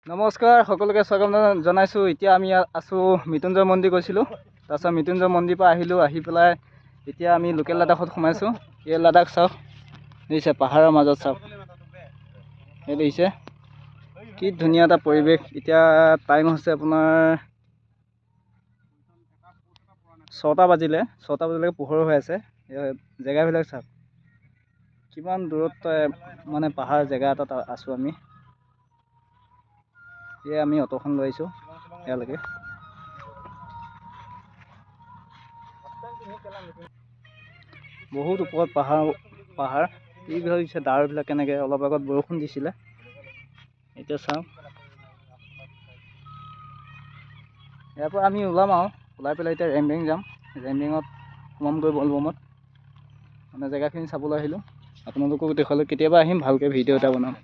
নমস্কাৰ সকলোকে স্বাগতম জনাইছোঁ। এতিয়া আমি আছোঁ মৃত্যুঞ্জয় মন্দিৰ গৈছিলোঁ, তাৰপিছত মৃত্যুঞ্জয় মন্দিৰৰ পৰা আহিলোঁ। আহি পেলাই এতিয়া আমি লোকেল লাডাখত সোমাইছোঁ। এই লাডাখ চাওক, দেখিছে পাহাৰৰ মাজত চাওক, এই দেখিছে কি ধুনীয়া এটা পৰিৱেশ। এতিয়া টাইম হৈছে আপোনাৰ 6টা বাজিলে, 6টা বাজিলৈকে পোহৰ হৈ আছে। জেগাবিলাক চাওক কিমান দূৰত মানে পাহাৰ জেগা এটাত আছোঁ আমি। এয়া আমি অটোখন লৈ আহিছোঁ ইয়ালৈকে। বহুত ওপৰত পাহাৰ এইবিলাক দিছে, ডাৱৰবিলাক কেনেকৈ অলপ আগত বৰষুণ দিছিলে। এতিয়া চাওঁ, ইয়াৰ পৰা আমি ওলাম আৰু ওলাই পেলাই এতিয়া ৰেমবেং যাম। ৰেমবেঙত সোমামগৈ বলবমত, মানে জেগাখিনি চাবলৈ আহিলোঁ। আপোনালোকক দেখুৱালোঁ, কেতিয়াবা আহিম ভালকৈ ভিডিঅ' এটা বনাম।